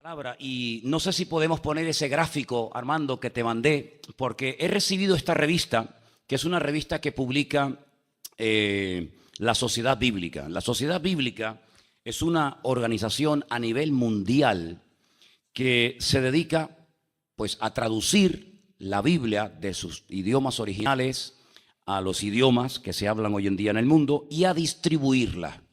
Palabra. Y no sé si podemos poner ese gráfico, Armando, que te mandé, porque he recibido esta revista, que es una revista que publica la Sociedad Bíblica. La Sociedad Bíblica es una organización a nivel mundial que se dedica pues a traducir la Biblia de sus idiomas originales a los idiomas que se hablan hoy en día en el mundo y a distribuirla.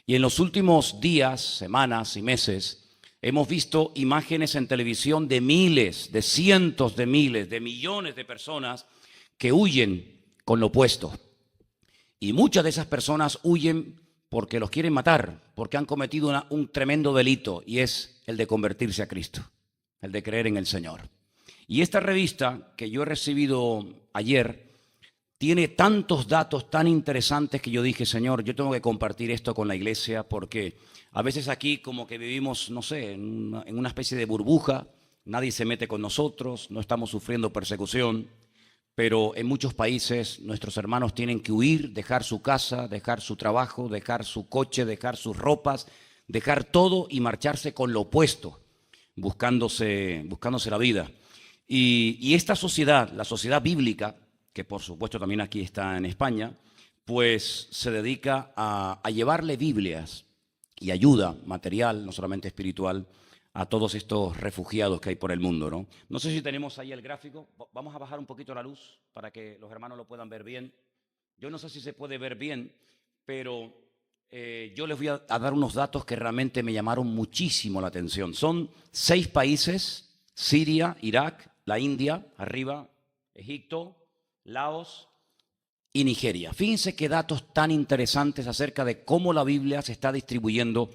Y en los últimos días, semanas y meses hemos visto imágenes en televisión de miles, de cientos de miles, de millones de personas que huyen con lo opuesto. Y muchas de esas personas huyen porque los quieren matar, porque han cometido un tremendo delito, y es el de convertirse a Cristo, el de creer en el Señor. Y esta revista que yo he recibido ayer tiene tantos datos tan interesantes que yo dije, Señor, yo tengo que compartir esto con la iglesia, porque a veces aquí como que vivimos, no sé, en una especie de burbuja, nadie se mete con nosotros, no estamos sufriendo persecución, pero en muchos países nuestros hermanos tienen que huir, dejar su casa, dejar su trabajo, dejar su coche, dejar sus ropas, dejar todo y marcharse con lo opuesto, buscándose la vida. Y esta sociedad, la sociedad bíblica, que por supuesto también aquí está en España, pues se dedica a llevarle Biblias y ayuda material, no solamente espiritual, a todos estos refugiados que hay por el mundo, ¿no? No sé si tenemos ahí el gráfico. Vamos a bajar un poquito la luz para que los hermanos lo puedan ver bien. Yo no sé si se puede ver bien, pero yo les voy a dar unos datos que realmente me llamaron muchísimo la atención. Son 6 países: Siria, Irak, la India, arriba, Egipto, Laos y Nigeria. Fíjense qué datos tan interesantes acerca de cómo la Biblia se está distribuyendo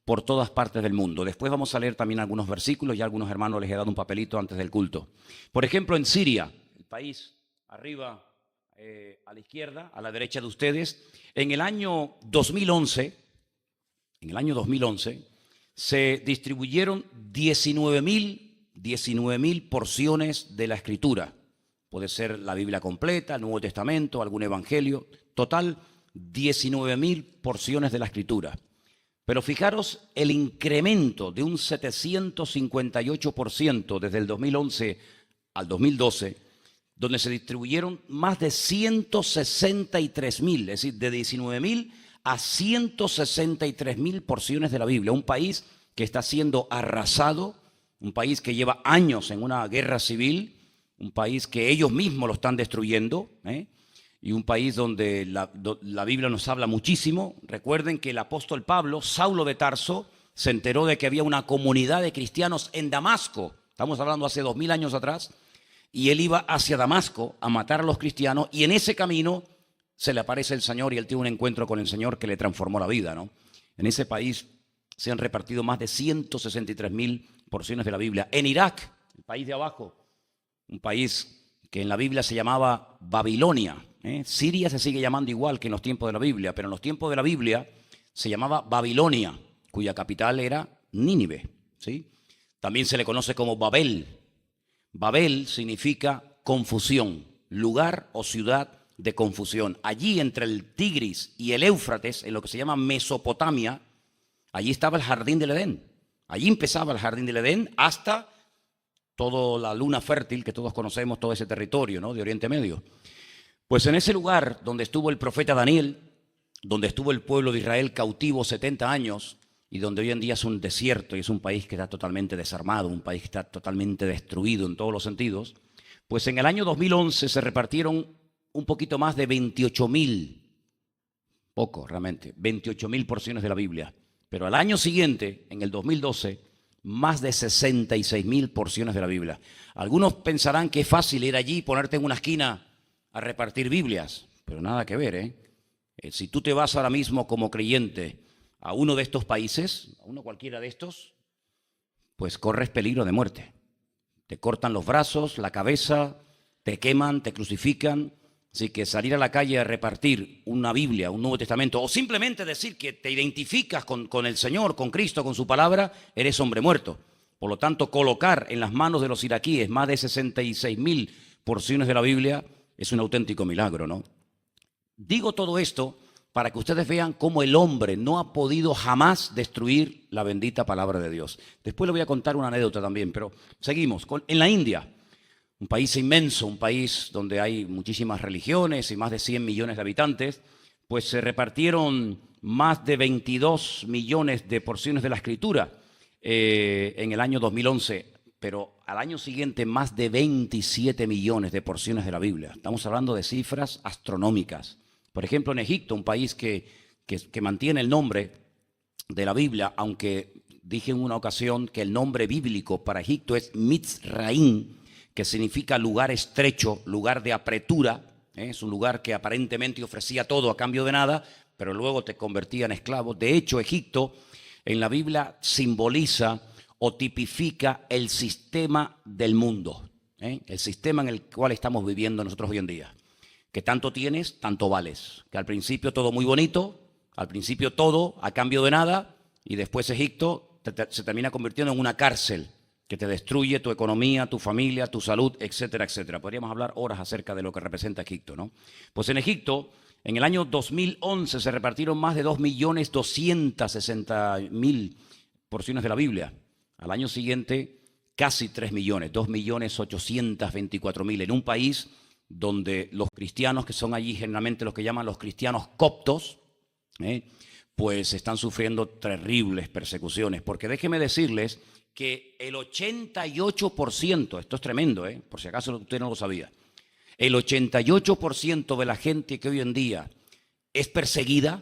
por todas partes del mundo. Después vamos a leer también algunos versículos, ya a algunos hermanos les he dado un papelito antes del culto. Por ejemplo, en Siria, el país arriba a la izquierda, a la derecha de ustedes, en el año 2011, se distribuyeron 19.000 porciones de la Escritura. Puede ser la Biblia completa, el Nuevo Testamento, algún evangelio. Total, 19.000 porciones de la Escritura. Pero fijaros el incremento de un 758% desde el 2011 al 2012, donde se distribuyeron más de 163.000, es decir, de 19.000 a 163.000 porciones de la Biblia. Un país que está siendo arrasado, un país que lleva años en una guerra civil, un país que ellos mismos lo están destruyendo, y un país donde la Biblia nos habla muchísimo. Recuerden que el apóstol Pablo, Saulo de Tarso, se enteró de que había una comunidad de cristianos en Damasco. Estamos hablando hace 2000 años atrás. Y él iba hacia Damasco a matar a los cristianos, y en ese camino se le aparece el Señor y él tiene un encuentro con el Señor que le transformó la vida, ¿no? En ese país se han repartido más de 163.000 porciones de la Biblia. En Irak, el país de abajo, un país que en la Biblia se llamaba Babilonia. Siria se sigue llamando igual que en los tiempos de la Biblia, pero en los tiempos de la Biblia se llamaba Babilonia, cuya capital era Nínive, ¿sí? También se le conoce como Babel. Babel significa confusión, lugar o ciudad de confusión. Allí entre el Tigris y el Éufrates, en lo que se llama Mesopotamia, allí estaba el jardín del Edén. Allí empezaba el jardín del Edén hasta toda la luna fértil que todos conocemos, todo ese territorio, ¿no?, de Oriente Medio. Pues en ese lugar donde estuvo el profeta Daniel, donde estuvo el pueblo de Israel cautivo 70 años y donde hoy en día es un desierto y es un país que está totalmente desarmado, un país que está totalmente destruido en todos los sentidos, pues en el año 2011 se repartieron un poquito más de 28.000, poco realmente, 28.000 porciones de la Biblia. Pero al año siguiente, en el 2012, más de 66.000 porciones de la Biblia. Algunos pensarán que es fácil ir allí y ponerte en una esquina a repartir Biblias, pero nada que ver, Si tú te vas ahora mismo como creyente a uno de estos países, a uno cualquiera de estos, pues corres peligro de muerte. Te cortan los brazos, la cabeza, te queman, te crucifican. Así que salir a la calle a repartir una Biblia, un Nuevo Testamento, o simplemente decir que te identificas con el Señor, con Cristo, con su palabra, eres hombre muerto. Por lo tanto, colocar en las manos de los iraquíes más de 66.000 porciones de la Biblia es un auténtico milagro, ¿no? Digo todo esto para que ustedes vean cómo el hombre no ha podido jamás destruir la bendita palabra de Dios. Después les voy a contar una anécdota también, pero seguimos. En la India, un país inmenso, un país donde hay muchísimas religiones y más de 100 millones de habitantes, pues se repartieron más de 22 millones de porciones de la Escritura en el año 2011, pero al año siguiente más de 27 millones de porciones de la Biblia. Estamos hablando de cifras astronómicas. Por ejemplo, en Egipto, un país que mantiene el nombre de la Biblia, aunque dije en una ocasión que el nombre bíblico para Egipto es Mitzraim, que significa lugar estrecho, lugar de apretura. Es un lugar que aparentemente ofrecía todo a cambio de nada, pero luego te convertía en esclavo. De hecho, Egipto en la Biblia simboliza o tipifica el sistema del mundo, el sistema en el cual estamos viviendo nosotros hoy en día. Que tanto tienes, tanto vales. Que al principio todo muy bonito, al principio todo a cambio de nada, y después Egipto se termina convirtiendo en una cárcel que te destruye tu economía, tu familia, tu salud, etcétera, etcétera. Podríamos hablar horas acerca de lo que representa Egipto, ¿no? Pues en Egipto, en el año 2011 se repartieron más de 2.260.000 porciones de la Biblia. Al año siguiente, casi 3 millones, 2.824.000 en un país donde los cristianos, que son allí generalmente los que llaman los cristianos coptos, pues están sufriendo terribles persecuciones. Porque déjenme decirles que el 88%, esto es tremendo, por si acaso usted no lo sabía, el 88% de la gente que hoy en día es perseguida,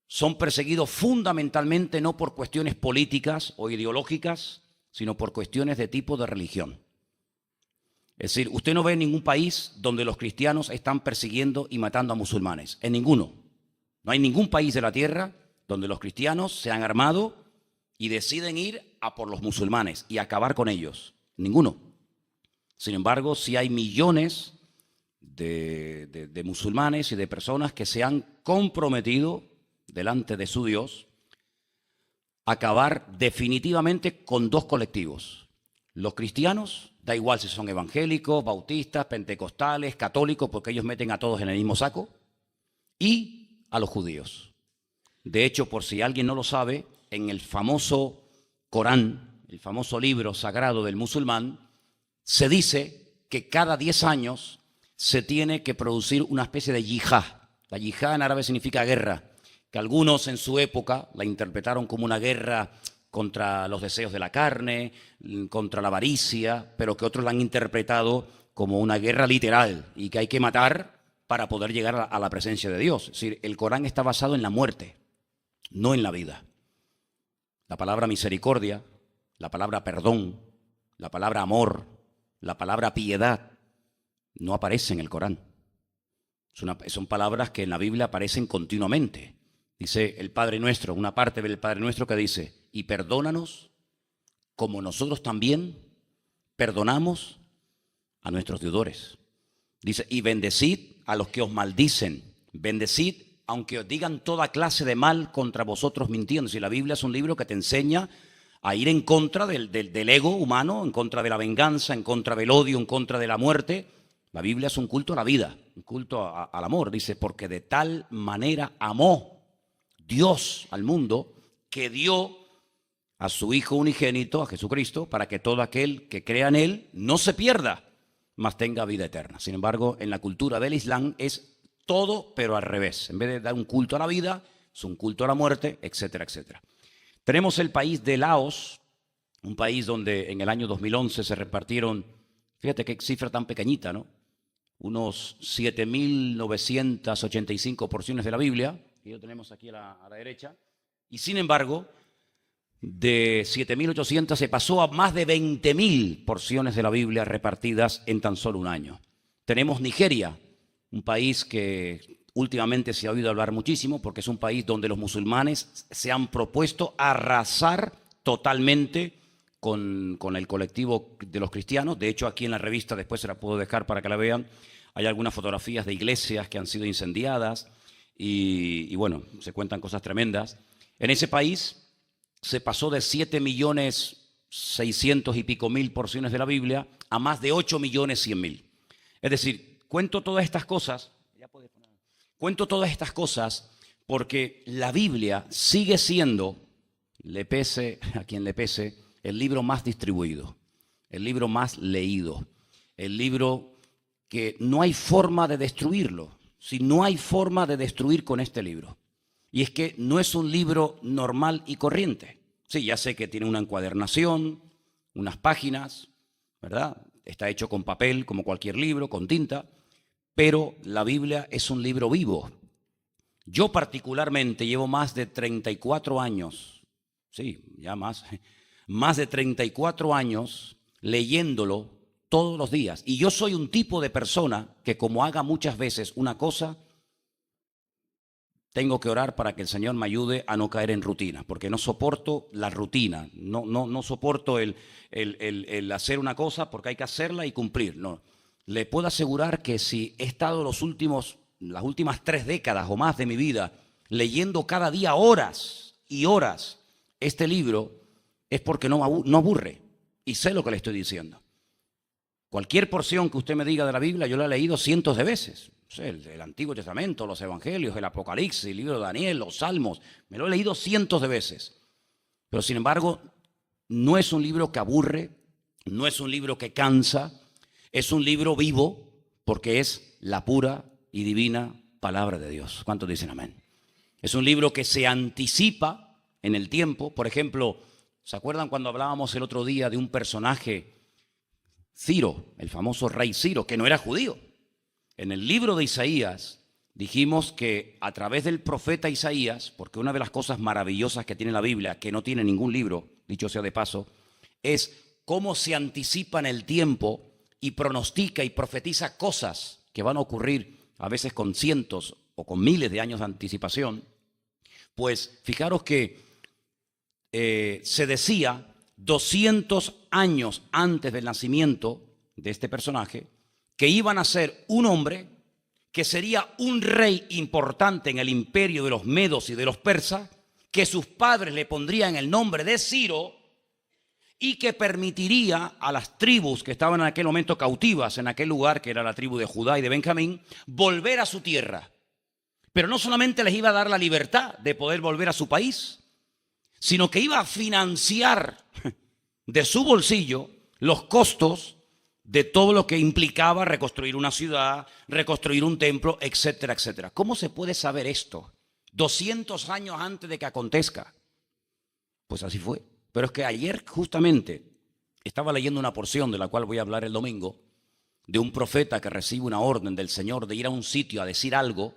son perseguidos fundamentalmente no por cuestiones políticas o ideológicas, sino por cuestiones de tipo de religión. Es decir, usted no ve en ningún país donde los cristianos están persiguiendo y matando a musulmanes. En ninguno. No hay ningún país de la tierra donde los cristianos se han armado y deciden ir a por los musulmanes y acabar con ellos. Ninguno. Sin embargo, sí hay millones de musulmanes y de personas que se han comprometido delante de su Dios a acabar definitivamente con dos colectivos. Los cristianos, da igual si son evangélicos, bautistas, pentecostales, católicos, porque ellos meten a todos en el mismo saco, y a los judíos. De hecho, por si alguien no lo sabe, en el famoso Corán, el famoso libro sagrado del musulmán, se dice que cada 10 años se tiene que producir una especie de yihad. La yihad en árabe significa guerra, que algunos en su época la interpretaron como una guerra contra los deseos de la carne, contra la avaricia, pero que otros la han interpretado como una guerra literal y que hay que matar para poder llegar a la presencia de Dios. Es decir, el Corán está basado en la muerte, no en la vida. La palabra misericordia, la palabra perdón, la palabra amor, la palabra piedad, no aparece en el Corán. Son palabras que en la Biblia aparecen continuamente. Dice el Padre Nuestro, una parte del Padre Nuestro que dice: y perdónanos como nosotros también perdonamos a nuestros deudores. Dice: y bendecid a los que os maldicen. Bendecid aunque os digan toda clase de mal contra vosotros mintiendo. Si la Biblia es un libro que te enseña a ir en contra del ego humano, en contra de la venganza, en contra del odio, en contra de la muerte. La Biblia es un culto a la vida, un culto al amor. Dice: porque de tal manera amó Dios al mundo, que dio a su Hijo unigénito, a Jesucristo, para que todo aquel que crea en Él no se pierda, mas tenga vida eterna. Sin embargo, en la cultura del Islam es todo, pero al revés. En vez de dar un culto a la vida, es un culto a la muerte, etcétera, etcétera. Tenemos el país de Laos, un país donde en el año 2011 se repartieron, fíjate qué cifra tan pequeñita, ¿no? Unos 7.985 porciones de la Biblia, que lo tenemos aquí a la derecha, y sin embargo, de 7.800 se pasó a más de 20.000 porciones de la Biblia repartidas en tan solo un año. Tenemos Nigeria, un país que últimamente se ha oído hablar muchísimo porque es un país donde los musulmanes se han propuesto arrasar totalmente con el colectivo de los cristianos. De hecho, aquí en la revista, después se la puedo dejar para que la vean, hay algunas fotografías de iglesias que han sido incendiadas y bueno, se cuentan cosas tremendas. En ese país se pasó de 7.600.000 y pico porciones de la Biblia a más de 8.100.000. Es decir, cuento todas estas cosas, Cuento todas estas cosas porque la Biblia sigue siendo, le pese a quien le pese, el libro más distribuido, el libro más leído, el libro que no hay forma de destruirlo. Si no hay forma de destruir con este libro. Y es que no es un libro normal y corriente. Sí, ya sé que tiene una encuadernación, unas páginas, ¿verdad? Está hecho con papel, como cualquier libro, con tinta, pero la Biblia es un libro vivo. Yo particularmente llevo más de 34 años, sí, ya más de 34 años leyéndolo todos los días. Y yo soy un tipo de persona que, como haga muchas veces una cosa, tengo que orar para que el Señor me ayude a no caer en rutina, porque no soporto la rutina, no soporto el hacer una cosa porque hay que hacerla y cumplir. No. Le puedo asegurar que si he estado las últimas 3 décadas o más de mi vida leyendo cada día horas y horas este libro, es porque no aburre y sé lo que le estoy diciendo. Cualquier porción que usted me diga de la Biblia, yo la he leído cientos de veces. El Antiguo Testamento, los Evangelios, el Apocalipsis, el libro de Daniel, los Salmos. Me lo he leído cientos de veces. Pero sin embargo, no es un libro que aburre, no es un libro que cansa, es un libro vivo porque es la pura y divina palabra de Dios. ¿Cuántos dicen amén? Es un libro que se anticipa en el tiempo. Por ejemplo, ¿se acuerdan cuando hablábamos el otro día de un personaje, Ciro, el famoso rey Ciro, que no era judío? En el libro de Isaías dijimos que a través del profeta Isaías, porque una de las cosas maravillosas que tiene la Biblia, que no tiene ningún libro, dicho sea de paso, es cómo se anticipa en el tiempo y pronostica y profetiza cosas que van a ocurrir a veces con cientos o con miles de años de anticipación. Pues fijaros que se decía 200 años antes del nacimiento de este personaje que iban a ser un hombre que sería un rey importante en el imperio de los medos y de los persas, que sus padres le pondrían el nombre de Ciro y que permitiría a las tribus que estaban en aquel momento cautivas en aquel lugar, que era la tribu de Judá y de Benjamín, volver a su tierra. Pero no solamente les iba a dar la libertad de poder volver a su país, sino que iba a financiar de su bolsillo los costos de todo lo que implicaba reconstruir una ciudad, reconstruir un templo, etcétera, etcétera. ¿Cómo se puede saber esto 200 años antes de que acontezca? Pues así fue. Pero es que ayer justamente estaba leyendo una porción de la cual voy a hablar el domingo, de un profeta que recibe una orden del Señor de ir a un sitio a decir algo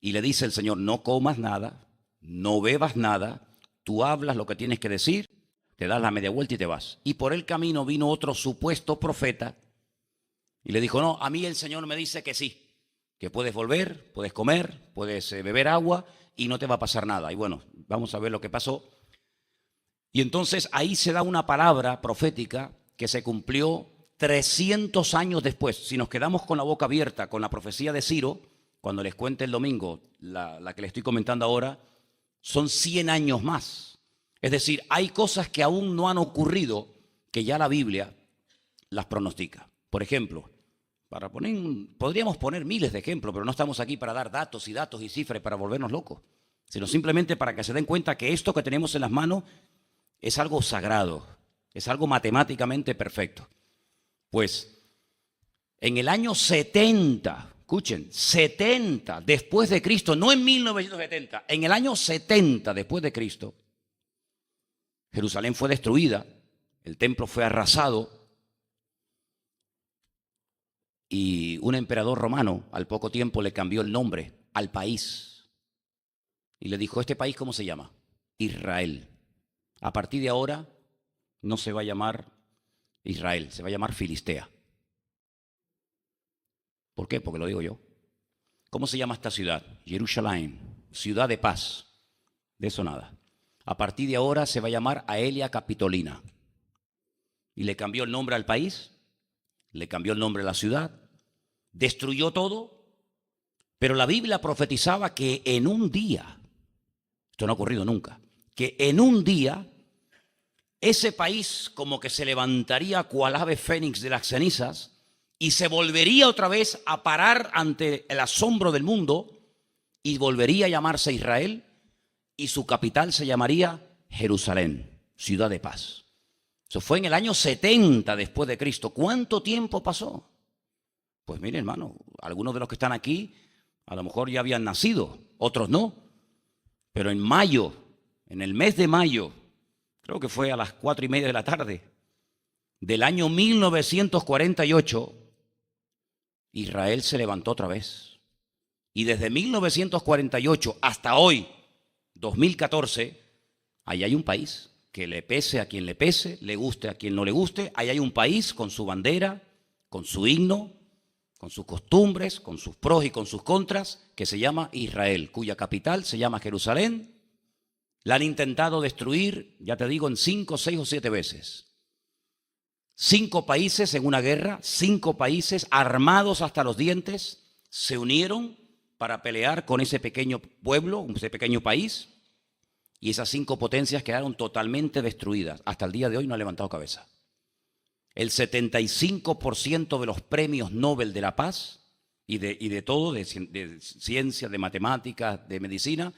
y le dice el Señor: no comas nada, no bebas nada, tú hablas lo que tienes que decir, te das la media vuelta y te vas. Y por el camino vino otro supuesto profeta y le dijo: no, a mí el Señor me dice que sí, que puedes volver, puedes comer, puedes beber agua y no te va a pasar nada. Y bueno, vamos a ver lo que pasó. Y entonces ahí se da una palabra profética que se cumplió 300 años después. Si nos quedamos con la boca abierta con la profecía de Ciro, cuando les cuente el domingo la que les estoy comentando ahora, son 100 años más. Es decir, hay cosas que aún no han ocurrido que ya la Biblia las pronostica. Por ejemplo, podríamos poner miles de ejemplos, pero no estamos aquí para dar datos y cifras para volvernos locos, sino simplemente para que se den cuenta que esto que tenemos en las manos es algo sagrado, es algo matemáticamente perfecto. Pues en el año 70, escuchen, 70 después de Cristo, no en 1970, en el año 70 después de Cristo, Jerusalén fue destruida, el templo fue arrasado y un emperador romano al poco tiempo le cambió el nombre al país y le dijo: ¿este país cómo se llama? Israel. A partir de ahora no se va a llamar Israel, se va a llamar Filistea. ¿Por qué? Porque lo digo yo. ¿Cómo se llama esta ciudad? Jerusalén, ciudad de paz. De eso nada. A partir de ahora se va a llamar Aelia Capitolina. Y le cambió el nombre al país, le cambió el nombre a la ciudad, destruyó todo, pero la Biblia profetizaba que en un día, esto no ha ocurrido nunca, que en un día ese país como que se levantaría cual ave fénix de las cenizas y se volvería otra vez a parar ante el asombro del mundo y volvería a llamarse Israel y su capital se llamaría Jerusalén, ciudad de paz. Eso fue en el año 70 después de Cristo. ¿Cuánto tiempo pasó? Pues mire, hermano, algunos de los que están aquí a lo mejor ya habían nacido, otros no. Pero en mayo, en el mes de mayo, creo que fue a las 4:30 de la tarde, del año 1948, Israel se levantó otra vez. Y desde 1948 hasta hoy, 2014, ahí hay un país que le pese a quien le pese, le guste a quien no le guste. Ahí hay un país con su bandera, con su himno, con sus costumbres, con sus pros y con sus contras, que se llama Israel, cuya capital se llama Jerusalén. La han intentado destruir, ya te digo, en 5, 6 o 7 veces. 5 países en una guerra, 5 países armados hasta los dientes, se unieron para pelear con ese pequeño pueblo, ese pequeño país, y esas 5 potencias quedaron totalmente destruidas. Hasta el día de hoy no han levantado cabeza. El 75% de los premios Nobel de la Paz y de todo, de ciencia, de matemáticas, de medicina,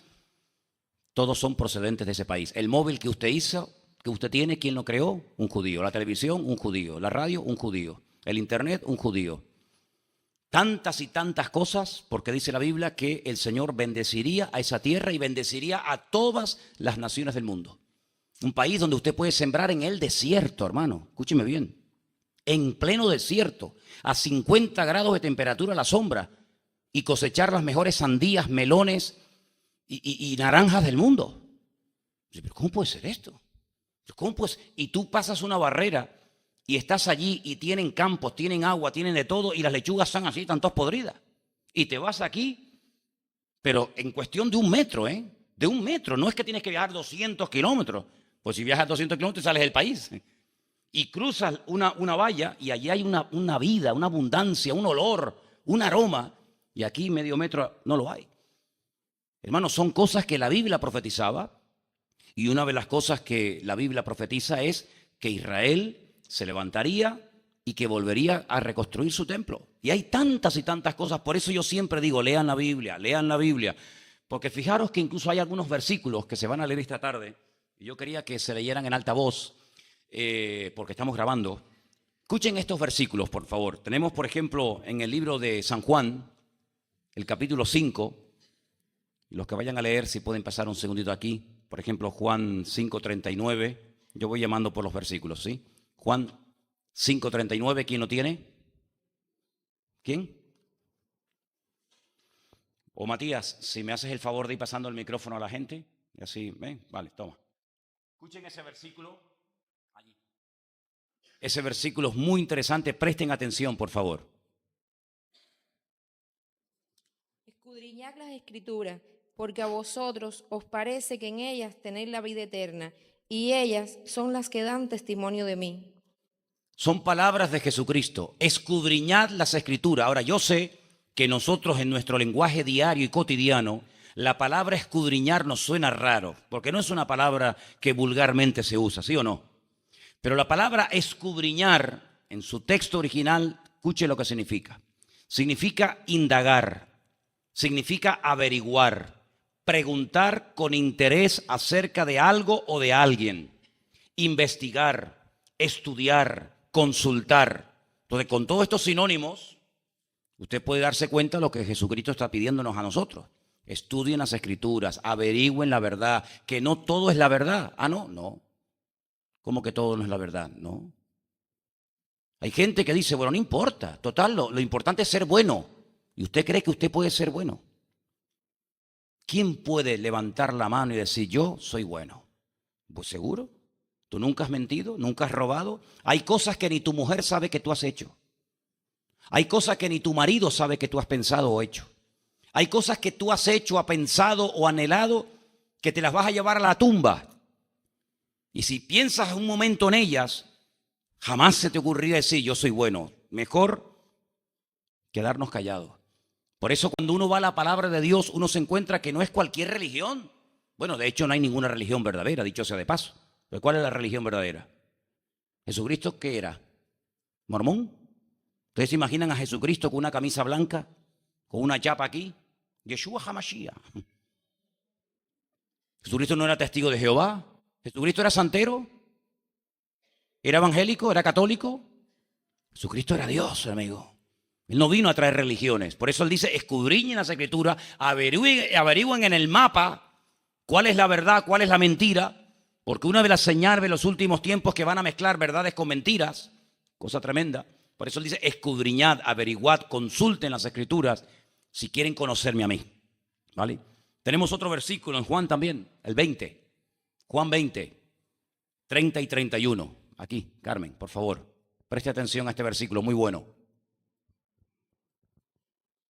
todos son procedentes de ese país. El móvil que usted hizo, que usted tiene, ¿quién lo creó? Un judío. La televisión, un judío. La radio, un judío. El internet, un judío. Tantas y tantas cosas, porque dice la Biblia que el Señor bendeciría a esa tierra y bendeciría a todas las naciones del mundo. Un país donde usted puede sembrar en el desierto, hermano. Escúcheme bien. En pleno desierto, a 50 grados de temperatura a la sombra, y cosechar las mejores sandías, melones y naranjas del mundo. ¿Pero cómo puede ser esto? ¿Cómo puede ser? Y tú pasas una barrera y estás allí y tienen campos, tienen agua, tienen de todo, y las lechugas están así, están todas podridas. Y te vas aquí, pero en cuestión de 1 metro, de 1 metro. No es que tienes que viajar 200 kilómetros. Pues si viajas 200 kilómetros sales del país. Y cruzas una valla y allí hay una vida, una abundancia, un olor, un aroma. Y aquí medio metro no lo hay. Hermanos, son cosas que la Biblia profetizaba. Y una de las cosas que la Biblia profetiza es que Israel se levantaría y que volvería a reconstruir su templo. Y hay tantas y tantas cosas. Por eso yo siempre digo, lean la Biblia, lean la Biblia. Porque fijaros que incluso hay algunos versículos que se van a leer esta tarde. Y yo quería que se leyeran en alta voz, porque estamos grabando. Escuchen estos versículos, por favor. Tenemos, por ejemplo, en el libro de San Juan, el capítulo 5. Los que vayan a leer, si pueden pasar un segundito aquí. Por ejemplo, Juan 5:39. Yo voy llamando por los versículos, ¿sí? Juan 5:39, ¿quién lo tiene? ¿Quién? O Matías, si me haces el favor de ir pasando el micrófono a la gente. Y así, ven, vale, toma. Escuchen ese versículo. Allí. Ese versículo es muy interesante, presten atención, por favor. Escudriñad las Escrituras, porque a vosotros os parece que en ellas tenéis la vida eterna, y ellas son las que dan testimonio de mí. Son palabras de Jesucristo. Escudriñad las Escrituras. Ahora, yo sé que nosotros en nuestro lenguaje diario y cotidiano, la palabra escudriñar nos suena raro, porque no es una palabra que vulgarmente se usa, ¿sí o no? Pero la palabra escudriñar, en su texto original, escuche lo que significa. Significa indagar, significa averiguar, preguntar con interés acerca de algo o de alguien, investigar, estudiar, consultar. Entonces, con todos estos sinónimos, usted puede darse cuenta de lo que Jesucristo está pidiéndonos a nosotros. Estudien las Escrituras, averigüen la verdad, que no todo es la verdad. Ah, no. ¿Cómo que todo no es la verdad? No. Hay gente que dice, bueno, no importa, total, lo importante es ser bueno. ¿Y usted cree que usted puede ser bueno? ¿Quién puede levantar la mano y decir, yo soy bueno? Pues seguro. ¿Tú nunca has mentido? ¿Nunca has robado? Hay cosas que ni tu mujer sabe que tú has hecho. Hay cosas que ni tu marido sabe que tú has pensado o hecho. Hay cosas que tú has hecho, has pensado o anhelado que te las vas a llevar a la tumba. Y si piensas un momento en ellas, jamás se te ocurriría decir, yo soy bueno. Mejor quedarnos callados. Por eso cuando uno va a la palabra de Dios, uno se encuentra que no es cualquier religión. Bueno, de hecho no hay ninguna religión verdadera, dicho sea de paso. ¿Pero cuál es la religión verdadera? ¿Jesucristo qué era? ¿Mormón? ¿Ustedes se imaginan a Jesucristo con una camisa blanca, con una chapa aquí, Yeshua HaMashiach. Jesucristo no era testigo de Jehová. Jesucristo era santero. Era evangélico, era católico. Jesucristo era Dios, amigo. Él no vino a traer religiones. Por eso él dice, escudriñen las escrituras, averigüen en el mapa cuál es la verdad, cuál es la mentira. Porque una de las señales de los últimos tiempos que van a mezclar verdades con mentiras, cosa tremenda. Por eso él dice, escudriñad, averiguad, consulten las escrituras si quieren conocerme a mí. ¿Vale? Tenemos otro versículo en Juan también, el 20. Juan 20, 30 y 31. Aquí, Carmen, por favor, preste atención a este versículo, muy bueno.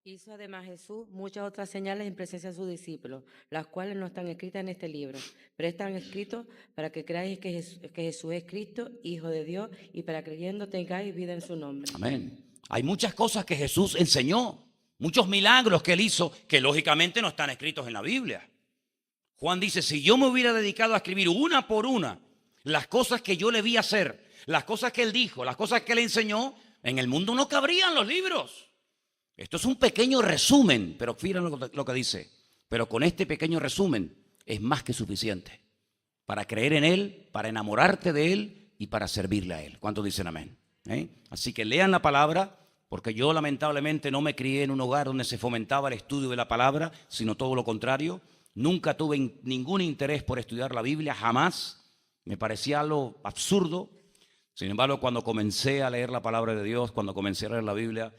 Hizo además Jesús muchas otras señales en presencia de sus discípulos, las cuales no están escritas en este libro, pero están escritos para que creáis que Jesús es Cristo, Hijo de Dios, y para creyendo tengáis vida en su nombre. Amén. Hay muchas cosas que Jesús enseñó, muchos milagros que él hizo, que lógicamente no están escritos en la Biblia. Juan dice, si yo me hubiera dedicado a escribir una por una las cosas que yo le vi hacer, las cosas que él dijo, las cosas que él enseñó, en el mundo no cabrían los libros. Esto es un pequeño resumen, pero fíjense lo que dice. Pero con este pequeño resumen es más que suficiente para creer en Él, para enamorarte de Él y para servirle a Él. ¿Cuántos dicen amén? Así que lean la palabra, porque yo lamentablemente no me crié en un hogar donde se fomentaba el estudio de la palabra, sino todo lo contrario. Nunca tuve ningún interés por estudiar la Biblia, jamás. Me parecía algo absurdo. Sin embargo, cuando comencé a leer la palabra de Dios, cuando comencé a leer la Biblia,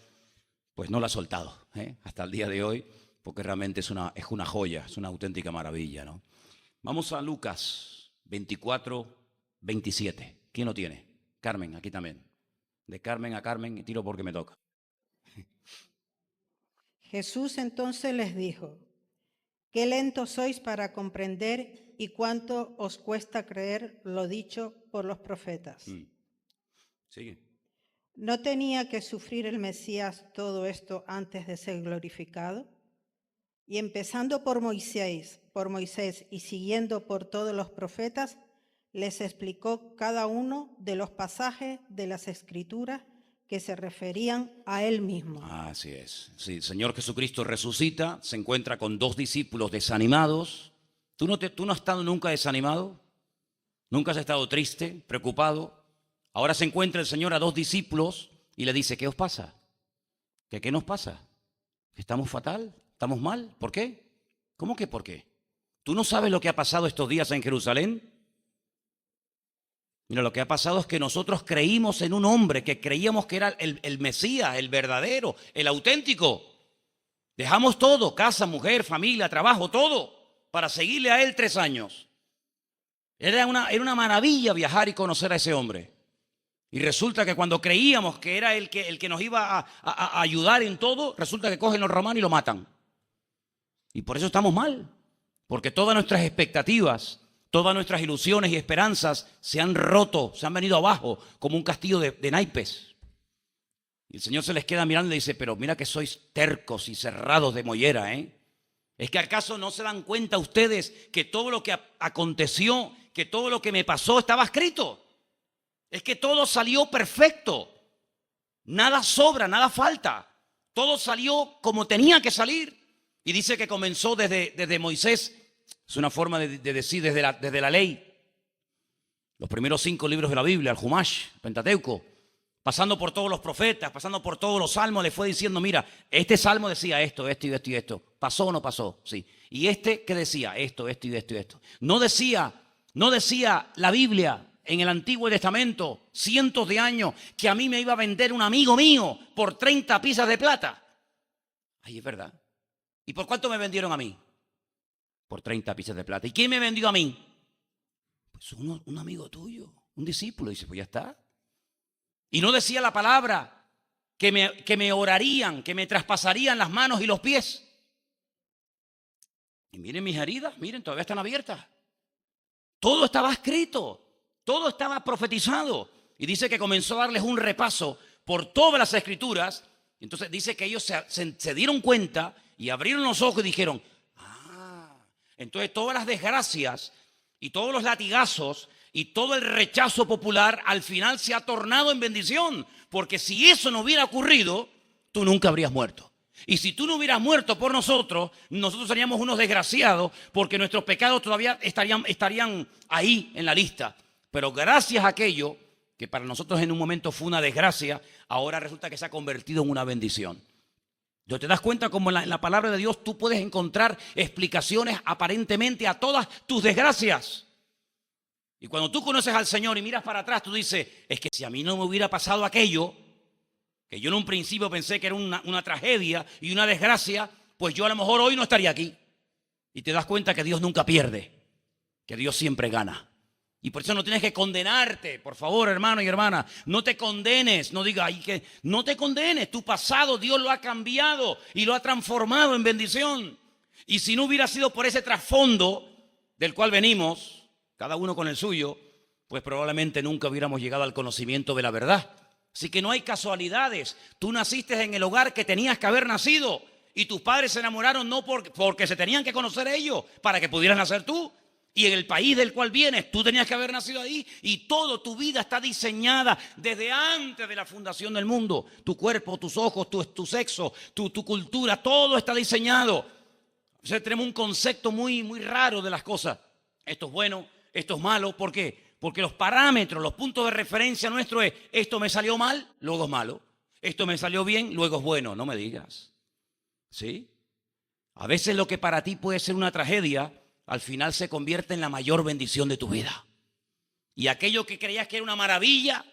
pues no la he soltado hasta el día de hoy, porque realmente es una joya, es una auténtica maravilla, ¿no? Vamos a Lucas 24, 27. ¿Quién lo tiene? Carmen, aquí también. De Carmen a Carmen, y tiro porque me toca. Jesús entonces les dijo, qué lentos sois para comprender y cuánto os cuesta creer lo dicho por los profetas. Sigue. ¿No tenía que sufrir el Mesías todo esto antes de ser glorificado? Y empezando por Moisés y siguiendo por todos los profetas, les explicó cada uno de los pasajes de las Escrituras que se referían a él mismo. Así es. Sí, el Señor Jesucristo resucita, se encuentra con dos discípulos desanimados. ¿Tú no has estado nunca desanimado? ¿Nunca has estado triste, preocupado? Ahora se encuentra el Señor a dos discípulos y le dice, ¿qué os pasa? ¿Qué nos pasa? ¿Estamos fatal? ¿Estamos mal? ¿Por qué? ¿Cómo que por qué? ¿Tú no sabes lo que ha pasado estos días en Jerusalén? Mira, lo que ha pasado es que nosotros creímos en un hombre que creíamos que era el Mesías, el verdadero, el auténtico. Dejamos todo, casa, mujer, familia, trabajo, todo, para seguirle a él 3 años. Era una maravilla viajar y conocer a ese hombre. Y resulta que cuando creíamos que era el que nos iba a ayudar en todo, resulta que cogen los romanos y lo matan. Y por eso estamos mal, porque todas nuestras expectativas, todas nuestras ilusiones y esperanzas se han roto, se han venido abajo como un castillo de naipes. Y el Señor se les queda mirando y le dice, pero mira que sois tercos y cerrados de mollera, ¿eh? ¿Es que acaso no se dan cuenta ustedes que todo lo que aconteció, que todo lo que me pasó estaba escrito? Es que todo salió perfecto. Nada sobra, nada falta. Todo salió como tenía que salir. Y dice que comenzó desde Moisés. Es una forma de decir desde la ley. Los primeros 5 libros de la Biblia, el Humash, Pentateuco. Pasando por todos los profetas, pasando por todos los salmos, le fue diciendo, mira, este salmo decía esto, esto y esto y esto. ¿Pasó o no pasó? Sí. ¿Y este qué decía? Esto, esto y esto y esto. No decía la Biblia en el Antiguo Testamento, cientos de años, que a mí me iba a vender un amigo mío por 30 piezas de plata. Ay, es verdad. ¿Y por cuánto me vendieron a mí? Por 30 piezas de plata. ¿Y quién me vendió a mí? Pues un amigo tuyo, un discípulo. Dice, pues ya está. Y no decía la palabra que me orarían, que me traspasarían las manos y los pies. Y miren mis heridas, miren, todavía están abiertas. Todo estaba escrito, todo estaba profetizado. Y dice que comenzó a darles un repaso por todas las escrituras. Entonces dice que ellos se dieron cuenta y abrieron los ojos y dijeron, entonces todas las desgracias y todos los latigazos y todo el rechazo popular al final se ha tornado en bendición. Porque si eso no hubiera ocurrido, tú nunca habrías muerto. Y si tú no hubieras muerto por nosotros, nosotros seríamos unos desgraciados porque nuestros pecados todavía estarían ahí en la lista. Pero gracias a aquello que para nosotros en un momento fue una desgracia, ahora resulta que se ha convertido en una bendición. Entonces te das cuenta como en la palabra de Dios tú puedes encontrar explicaciones aparentemente a todas tus desgracias. Y cuando tú conoces al Señor y miras para atrás, tú dices, es que si a mí no me hubiera pasado aquello, que yo en un principio pensé que era una tragedia y una desgracia, pues yo a lo mejor hoy no estaría aquí. Y te das cuenta que Dios nunca pierde, que Dios siempre gana. Y por eso no tienes que condenarte, por favor, hermano y hermana. No te condenes, no digas, no te condenes. Tu pasado Dios lo ha cambiado y lo ha transformado en bendición. Y si no hubiera sido por ese trasfondo del cual venimos, cada uno con el suyo, pues probablemente nunca hubiéramos llegado al conocimiento de la verdad. Así que no hay casualidades. Tú naciste en el hogar que tenías que haber nacido y tus padres se enamoraron no porque se tenían que conocer ellos para que pudieras nacer tú. Y en el país del cual vienes, tú tenías que haber nacido ahí. Y toda tu vida está diseñada desde antes de la fundación del mundo. Tu cuerpo, tus ojos, tu sexo, tu cultura, todo está diseñado. O sea, tenemos un concepto muy, muy raro de las cosas. Esto es bueno, esto es malo. ¿Por qué? Porque los parámetros, los puntos de referencia nuestros es, esto me salió mal, luego es malo. Esto me salió bien, luego es bueno. No me digas. ¿Sí? A veces lo que para ti puede ser una tragedia, al final se convierte en la mayor bendición de tu vida. Y aquello que creías que era una maravilla,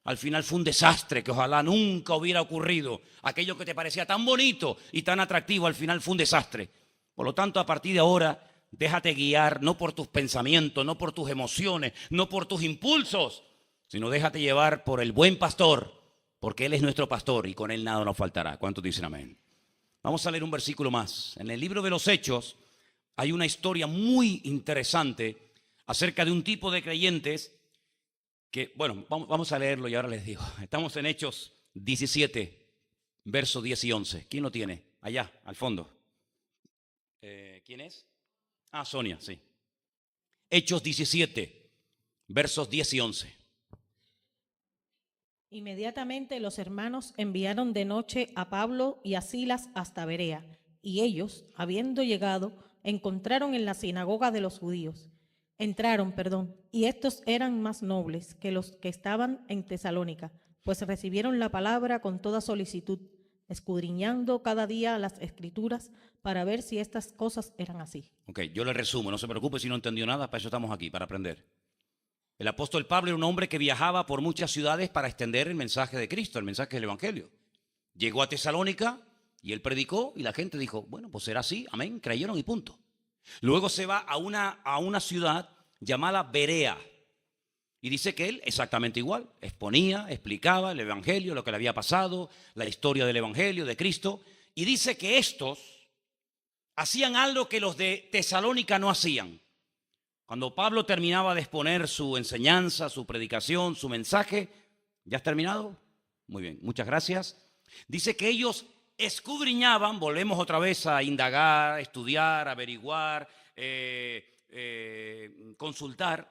al final fue un desastre que ojalá nunca hubiera ocurrido. Aquello que te parecía tan bonito y tan atractivo, al final fue un desastre. Por lo tanto, a partir de ahora, déjate guiar no por tus pensamientos, no por tus emociones, no por tus impulsos, sino déjate llevar por el buen pastor, porque Él es nuestro pastor y con Él nada nos faltará. ¿Cuántos dicen amén? Vamos a leer un versículo más. En el libro de los Hechos hay una historia muy interesante acerca de un tipo de creyentes que, bueno, vamos a leerlo y ahora les digo. Estamos en Hechos 17, versos 10 y 11. ¿Quién lo tiene? Allá, al fondo. ¿Quién es? Ah, Sonia, sí. Hechos 17, versos 10 y 11. Inmediatamente los hermanos enviaron de noche a Pablo y a Silas hasta Berea, y ellos, habiendo llegado, entraron en la sinagoga de los judíos. Y estos eran más nobles que los que estaban en Tesalónica, pues recibieron la palabra con toda solicitud, escudriñando cada día las Escrituras para ver si estas cosas eran así. Ok, yo le resumo, no se preocupe si no entendió nada, para eso estamos aquí, para aprender. El apóstol Pablo era un hombre que viajaba por muchas ciudades para extender el mensaje de Cristo, el mensaje del Evangelio. Llegó a Tesalónica y él predicó y la gente dijo, bueno, pues será así, amén, creyeron y punto. Luego se va a una ciudad llamada Berea y dice que él exactamente igual, exponía, explicaba el Evangelio, lo que le había pasado, la historia del Evangelio, de Cristo, y dice que estos hacían algo que los de Tesalónica no hacían. Cuando Pablo terminaba de exponer su enseñanza, su predicación, su mensaje, ¿ya has terminado? Muy bien, muchas gracias. Dice que ellos escudriñaban, volvemos otra vez a indagar, estudiar, averiguar, consultar.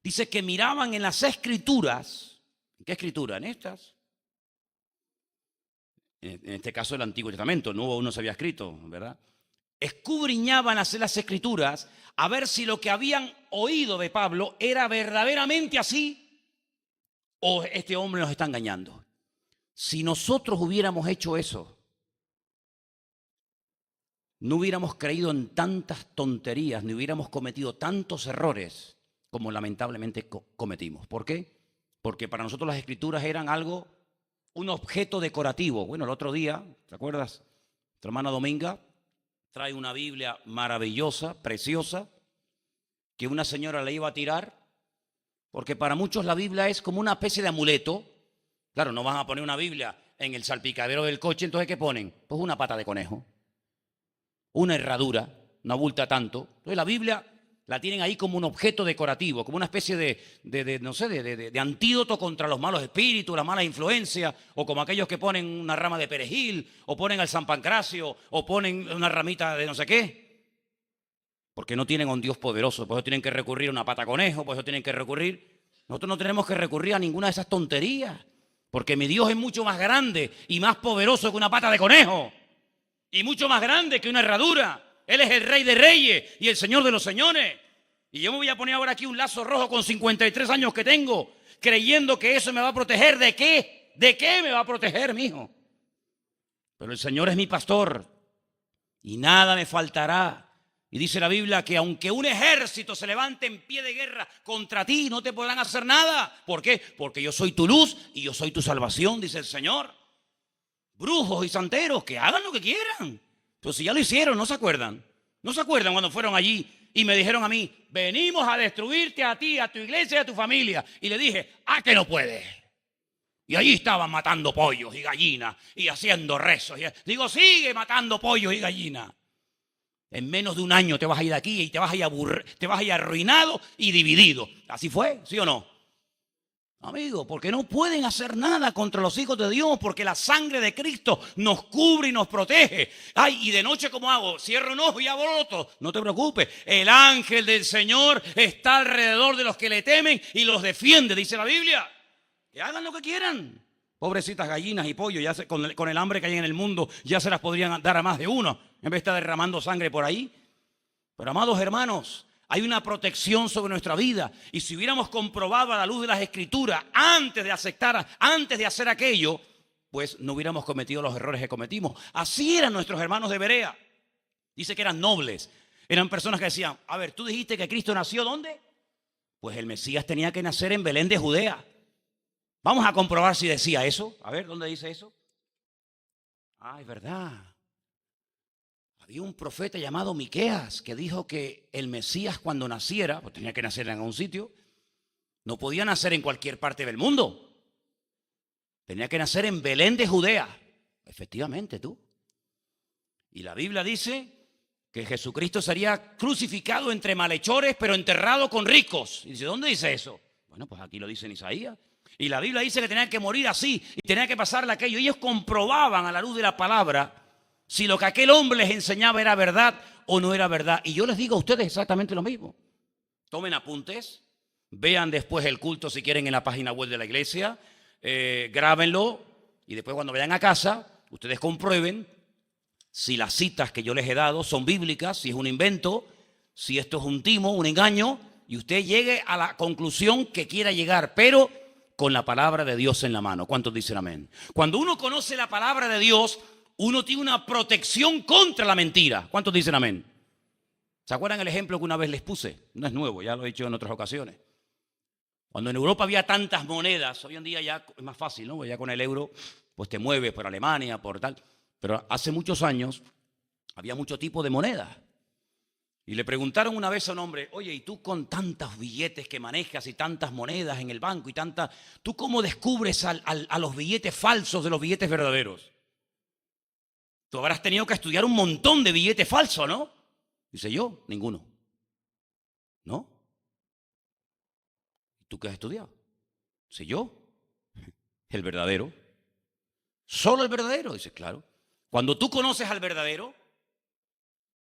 Dice que miraban en las Escrituras. ¿En qué Escritura? En estas. En este caso el Antiguo Testamento, no se había escrito, ¿verdad? Escudriñaban las Escrituras a ver si lo que habían oído de Pablo era verdaderamente así o este hombre nos está engañando. Si nosotros hubiéramos hecho eso, no hubiéramos creído en tantas tonterías, ni hubiéramos cometido tantos errores como lamentablemente cometimos. ¿Por qué? Porque para nosotros las Escrituras eran un objeto decorativo. Bueno, el otro día, ¿te acuerdas? Tu hermana Dominga trae una Biblia maravillosa, preciosa, que una señora le iba a tirar, porque para muchos la Biblia es como una especie de amuleto. Claro, no van a poner una Biblia en el salpicadero del coche, entonces ¿qué ponen? Pues una pata de conejo, una herradura, no abulta tanto. Entonces la Biblia la tienen ahí como un objeto decorativo, como una especie de antídoto contra los malos espíritus, las malas influencias, o como aquellos que ponen una rama de perejil, o ponen al San Pancracio, o ponen una ramita de no sé qué. Porque no tienen a un Dios poderoso, por eso tienen que recurrir a una pata conejo, por eso tienen que recurrir. Nosotros no tenemos que recurrir a ninguna de esas tonterías, porque mi Dios es mucho más grande y más poderoso que una pata de conejo. y mucho más grande que una herradura. Él es el Rey de Reyes y el Señor de los Señores. Y yo me voy a poner ahora aquí un lazo rojo con 53 años que tengo, creyendo que eso me va a proteger. ¿De qué? ¿De qué me va a proteger, mijo? Pero el Señor es mi pastor y nada me faltará. Y dice la Biblia que aunque un ejército se levante en pie de guerra contra ti, no te podrán hacer nada. ¿Por qué? Porque yo soy tu luz y yo soy tu salvación, dice el Señor. Brujos y santeros, que hagan lo que quieran. Pues si ya lo hicieron, ¿no se acuerdan? ¿No se acuerdan cuando fueron allí y me dijeron a mí, venimos a destruirte a ti, a tu iglesia y a tu familia? Y le dije, que no puedes. Y allí estaban matando pollos y gallinas y haciendo rezos. Digo, sigue matando pollos y gallinas. En menos de un año te vas a ir de aquí y te vas a ir arruinado y dividido. ¿Así fue? ¿Sí o no? Amigo, porque no pueden hacer nada contra los hijos de Dios, porque la sangre de Cristo nos cubre y nos protege. Ay, y de noche, ¿cómo hago? Cierro un ojo y abro otro. No te preocupes, el ángel del Señor está alrededor de los que le temen y los defiende, dice la Biblia. Que hagan lo que quieran. Pobrecitas gallinas y pollos, ya con el hambre que hay en el mundo, ya se las podrían dar a más de uno, en vez de estar derramando sangre por ahí. Pero amados hermanos, hay una protección sobre nuestra vida. Y si hubiéramos comprobado a la luz de las Escrituras antes de hacer aquello, pues no hubiéramos cometido los errores que cometimos. Así eran nuestros hermanos de Berea. Dice que eran nobles. Eran personas que decían, a ver, tú dijiste que Cristo nació ¿dónde? Pues el Mesías tenía que nacer en Belén de Judea. Vamos a comprobar si decía eso. A ver, ¿dónde dice eso? Es verdad. Había un profeta llamado Miqueas que dijo que el Mesías cuando naciera, pues tenía que nacer en algún sitio, no podía nacer en cualquier parte del mundo. Tenía que nacer en Belén de Judea. Efectivamente, tú. Y la Biblia dice que Jesucristo sería crucificado entre malhechores, pero enterrado con ricos. Y dice, ¿dónde dice eso? Bueno, pues aquí lo dice en Isaías. Y la Biblia dice que tenía que morir así y tenía que pasarle aquello. Ellos comprobaban a la luz de la palabra si lo que aquel hombre les enseñaba era verdad o no era verdad. Y yo les digo a ustedes exactamente lo mismo. Tomen apuntes, vean después el culto si quieren en la página web de la iglesia, grábenlo y después cuando vayan a casa, ustedes comprueben si las citas que yo les he dado son bíblicas, si es un invento, si esto es un timo, un engaño, y usted llegue a la conclusión que quiera llegar, pero con la palabra de Dios en la mano. ¿Cuántos dicen amén? Cuando uno conoce la palabra de Dios, uno tiene una protección contra la mentira. ¿Cuántos dicen amén? ¿Se acuerdan el ejemplo que una vez les puse? No es nuevo, ya lo he dicho en otras ocasiones. Cuando en Europa había tantas monedas, hoy en día ya es más fácil, ¿no? Ya con el euro, pues te mueves por Alemania, por tal. Pero hace muchos años había mucho tipo de monedas. Y le preguntaron una vez a un hombre, oye, ¿y tú con tantos billetes que manejas y tantas monedas en el banco y tantas, ¿tú cómo descubres a los billetes falsos de los billetes verdaderos? Tú habrás tenido que estudiar un montón de billetes falsos, ¿no? Dice yo, ninguno. ¿No? ¿Tú qué has estudiado? Dice yo, el verdadero. ¿Solo el verdadero? Dice, claro. Cuando tú conoces al verdadero,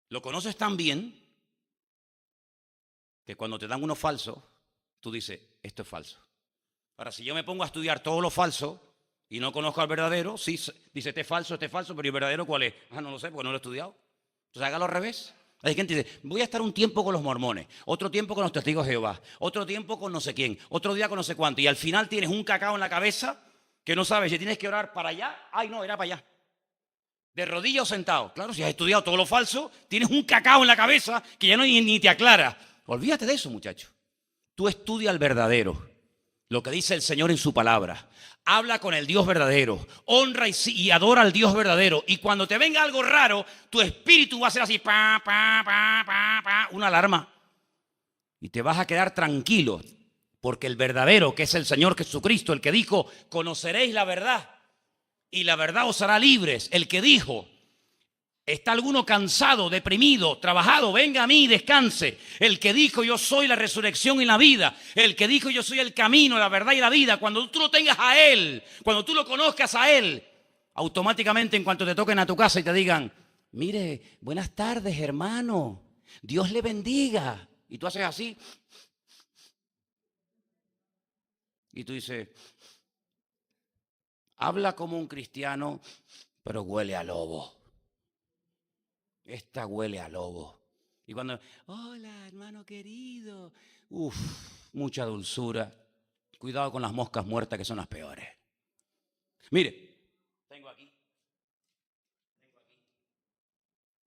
lo conoces tan bien que cuando te dan uno falso, tú dices, esto es falso. Ahora, si yo me pongo a estudiar todo lo falso y no conozco al verdadero, sí, dice, este es falso, pero ¿y el verdadero cuál es? No lo sé, porque no lo he estudiado. Entonces, hágalo al revés. Hay gente que dice, voy a estar un tiempo con los mormones, otro tiempo con los testigos de Jehová, otro tiempo con no sé quién, otro día con no sé cuánto, y al final tienes un cacao en la cabeza que no sabes si tienes que orar para allá. No, era para allá. De rodillas o sentado. Claro, si has estudiado todo lo falso, tienes un cacao en la cabeza que ya no ni te aclara. Olvídate de eso, muchacho. Tú estudia al verdadero, lo que dice el Señor en su palabra. Habla con el Dios verdadero, honra y adora al Dios verdadero. Y cuando te venga algo raro, tu espíritu va a ser así, una alarma. Y te vas a quedar tranquilo, porque el verdadero, que es el Señor Jesucristo, el que dijo, conoceréis la verdad y la verdad os hará libres. El que dijo, ¿está alguno cansado, deprimido, trabajado? Venga a mí y descanse. El que dijo, yo soy la resurrección y la vida. El que dijo, yo soy el camino, la verdad y la vida. Cuando tú lo tengas a Él, cuando tú lo conozcas a Él, automáticamente en cuanto te toquen a tu casa y te digan, mire, buenas tardes, hermano, Dios le bendiga. Y tú haces así. Y tú dices, habla como un cristiano, pero huele a lobo. esta huele a lobo. Y cuando, hola, hermano querido, mucha dulzura. Cuidado con las moscas muertas que son las peores. Mire, tengo aquí.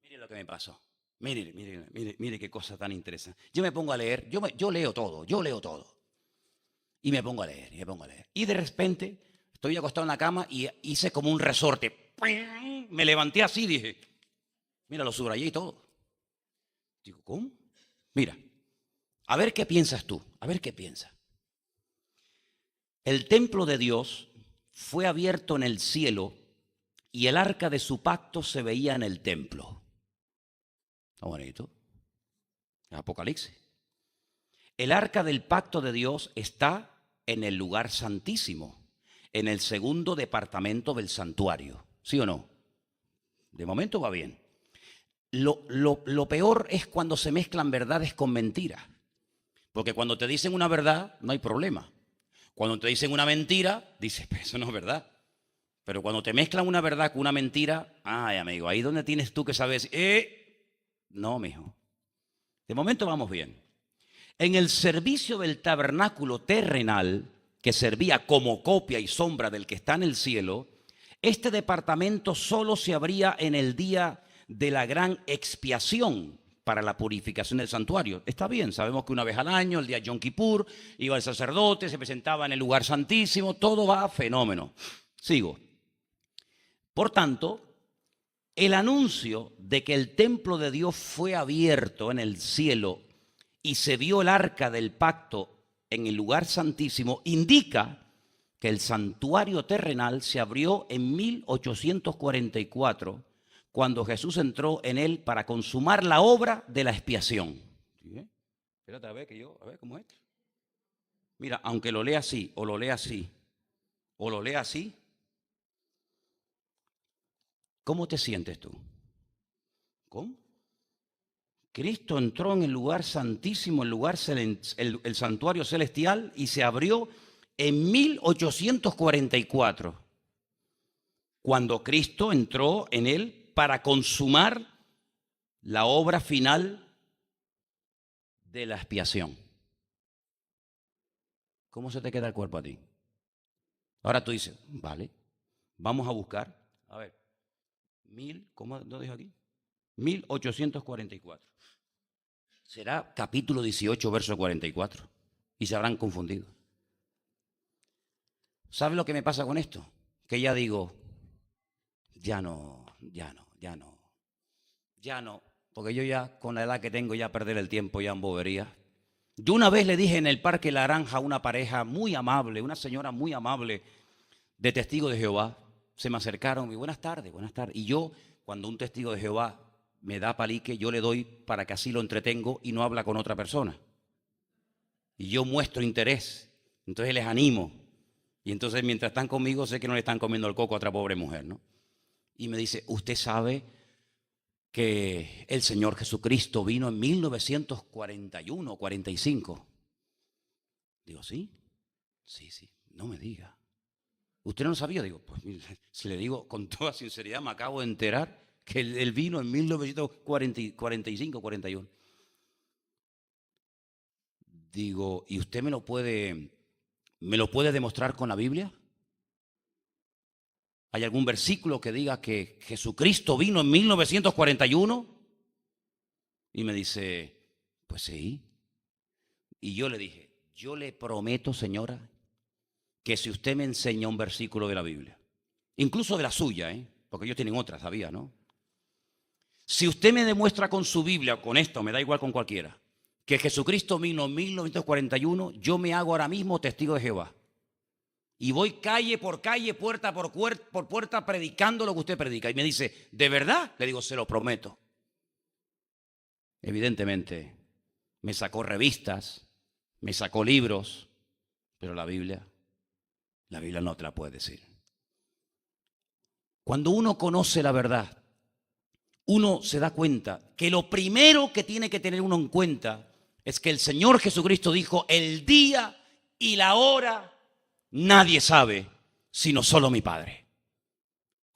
Mire lo que me pasó. Mire qué cosa tan interesante. Yo me pongo a leer, yo leo todo. Y me pongo a leer. Y de repente estoy acostado en la cama y hice como un resorte. Me levanté así y dije, mira, lo subrayé y todo. Digo, ¿cómo? Mira, a ver qué piensas tú, El templo de Dios fue abierto en el cielo y el arca de su pacto se veía en el templo. Está bonito. Apocalipsis. El arca del pacto de Dios está en el lugar santísimo, en el segundo departamento del santuario. ¿Sí o no? De momento va bien. Lo peor es cuando se mezclan verdades con mentiras. Porque cuando te dicen una verdad, no hay problema. Cuando te dicen una mentira, dices, pues eso no es verdad. Pero cuando te mezclan una verdad con una mentira, ay, amigo, ahí es donde tienes tú que saber, no, mijo. De momento vamos bien. En el servicio del tabernáculo terrenal, que servía como copia y sombra del que está en el cielo, este departamento solo se abría en el día de la gran expiación para la purificación del santuario. Está bien, sabemos que una vez al año, el día de Yom Kippur, iba el sacerdote, se presentaba en el lugar santísimo, todo va a fenómeno. Sigo. Por tanto, el anuncio de que el templo de Dios fue abierto en el cielo y se vio el arca del pacto en el lugar santísimo indica que el santuario terrenal se abrió en 1844 cuando Jesús entró en él para consumar la obra de la expiación. ¿Sí? Espérate a ver cómo es. Mira, aunque lo lea así, o lo lea así, o lo lea así, ¿cómo te sientes tú? ¿Cómo? Cristo entró en el lugar santísimo, el santuario celestial, y se abrió en 1844, cuando Cristo entró en él para consumar la obra final de la expiación. ¿Cómo se te queda el cuerpo a ti? Ahora tú dices, vale, vamos a buscar, a ver, ¿cómo lo dijo aquí? 1844. Será capítulo 18, verso 44. Y se habrán confundido. ¿Sabe lo que me pasa con esto? Que ya digo, ya no. Porque yo ya, con la edad que tengo, ya perder el tiempo ya en boberías. Yo una vez le dije en el Parque La Granja a una pareja muy amable, una señora muy amable de Testigos de Jehová, se me acercaron y buenas tardes. Y yo, cuando un testigo de Jehová me da palique, yo le doy para que así lo entretengo y no habla con otra persona. Y yo muestro interés, entonces les animo. Y entonces mientras están conmigo sé que no le están comiendo el coco a otra pobre mujer, ¿no? Y me dice, ¿usted sabe que el Señor Jesucristo vino en 1941 o 45? Digo, ¿sí? Sí, no me diga. ¿Usted no lo sabía? Digo, pues si le digo con toda sinceridad, me acabo de enterar que él vino en 1945, 41. Digo, ¿y usted me lo puede demostrar con la Biblia? ¿Hay algún versículo que diga que Jesucristo vino en 1941? Y me dice, pues sí. Y yo le dije, yo le prometo, señora, que si usted me enseña un versículo de la Biblia, incluso de la suya, porque ellos tienen otra, ¿sabía, no? Si usted me demuestra con su Biblia o con esto, me da igual con cualquiera, que Jesucristo vino en 1941, yo me hago ahora mismo testigo de Jehová. Y voy calle por calle, puerta por puerta, predicando lo que usted predica. Y me dice, ¿de verdad? Le digo, se lo prometo. Evidentemente, me sacó revistas, me sacó libros, pero la Biblia no te la puede decir. Cuando uno conoce la verdad, uno se da cuenta que lo primero que tiene que tener uno en cuenta es que el Señor Jesucristo dijo, el día y la hora nadie sabe, sino solo mi Padre.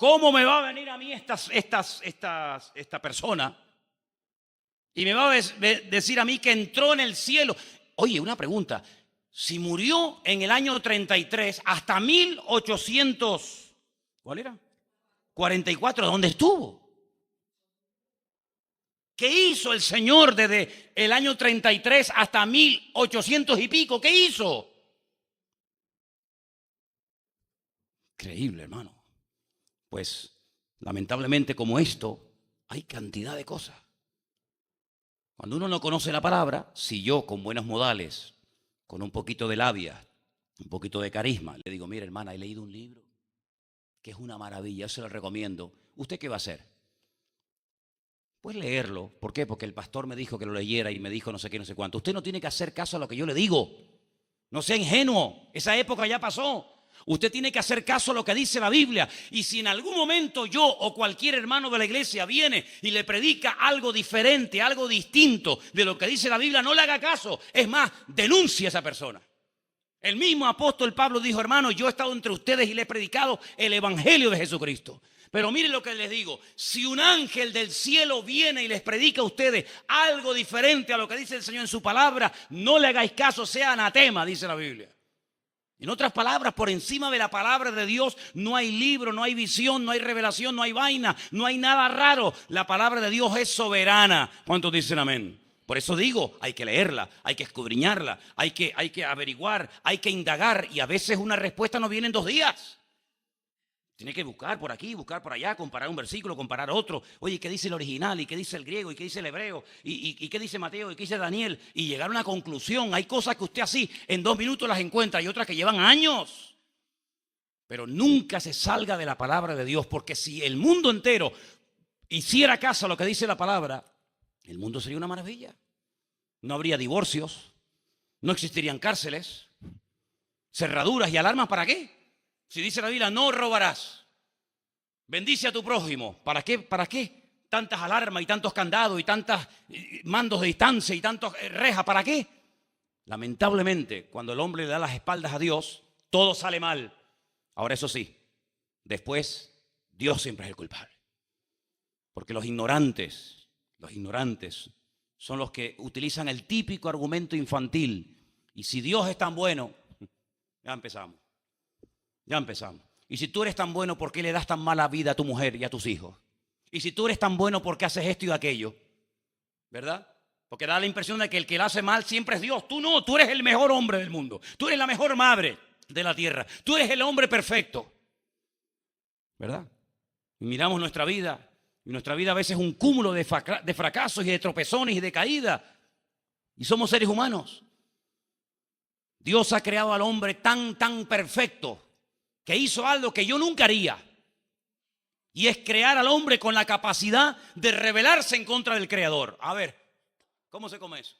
¿Cómo me va a venir a mí esta persona y me va a decir a mí que entró en el cielo? Oye, una pregunta. Si murió en el año 33 hasta 1800, ¿cuál era? 44, ¿dónde estuvo? ¿Qué hizo el Señor desde el año 33 hasta 1800 y pico? ¿Qué hizo? Increíble, hermano. Pues, lamentablemente, como esto, hay cantidad de cosas. Cuando uno no conoce la palabra, si yo con buenos modales, con un poquito de labia, un poquito de carisma, le digo, mira, hermana, he leído un libro que es una maravilla, yo se lo recomiendo. ¿Usted qué va a hacer? Pues leerlo. ¿Por qué? Porque el pastor me dijo que lo leyera y me dijo no sé qué, no sé cuánto. Usted no tiene que hacer caso a lo que yo le digo. No sea ingenuo. Esa época ya pasó. Usted tiene que hacer caso a lo que dice la Biblia. Y si en algún momento yo o cualquier hermano de la iglesia viene y le predica algo diferente, algo distinto de lo que dice la Biblia, no le haga caso. Es más, denuncie a esa persona. El mismo apóstol Pablo dijo, hermanos, yo he estado entre ustedes y le he predicado el evangelio de Jesucristo. Pero miren lo que les digo, si un ángel del cielo viene y les predica a ustedes algo diferente a lo que dice el Señor en su palabra, no le hagáis caso, sea anatema, dice la Biblia. En otras palabras, por encima de la palabra de Dios no hay libro, no hay visión, no hay revelación, no hay vaina, no hay nada raro. La palabra de Dios es soberana. ¿Cuántos dicen amén? Por eso digo, hay que leerla, hay que escudriñarla, hay que averiguar, hay que indagar. Y a veces una respuesta no viene en 2 días. Tiene que buscar por aquí, buscar por allá, comparar un versículo, comparar otro. Oye, ¿qué dice el original? ¿Y qué dice el griego? ¿Y qué dice el hebreo? ¿Y qué dice Mateo? ¿Y qué dice Daniel? Y llegar a una conclusión. Hay cosas que usted así en 2 minutos las encuentra y otras que llevan años. Pero nunca se salga de la palabra de Dios, porque si el mundo entero hiciera caso a lo que dice la palabra, el mundo sería una maravilla. No habría divorcios, no existirían cárceles, cerraduras y alarmas. ¿Para qué? Si dice la Biblia, no robarás. Bendice a tu prójimo. ¿Para qué? ¿Para qué? Tantas alarmas y tantos candados y tantos mandos de distancia y tantas rejas. ¿Para qué? Lamentablemente, cuando el hombre le da las espaldas a Dios, todo sale mal. Ahora, eso sí, después Dios siempre es el culpable. Porque los ignorantes son los que utilizan el típico argumento infantil. Y si Dios es tan bueno, ya empezamos. Y si tú eres tan bueno, ¿por qué le das tan mala vida a tu mujer y a tus hijos? Y si tú eres tan bueno, ¿por qué haces esto y aquello? ¿Verdad? Porque da la impresión de que el que lo hace mal siempre es Dios. Tú no, tú eres el mejor hombre del mundo. Tú eres la mejor madre de la tierra. Tú eres el hombre perfecto. ¿Verdad? Y miramos nuestra vida. Y nuestra vida a veces es un cúmulo de fracasos y de tropezones y de caídas. Y somos seres humanos. Dios ha creado al hombre tan perfecto que hizo algo que yo nunca haría. Y es crear al hombre con la capacidad de rebelarse en contra del Creador. A ver, ¿cómo se come eso?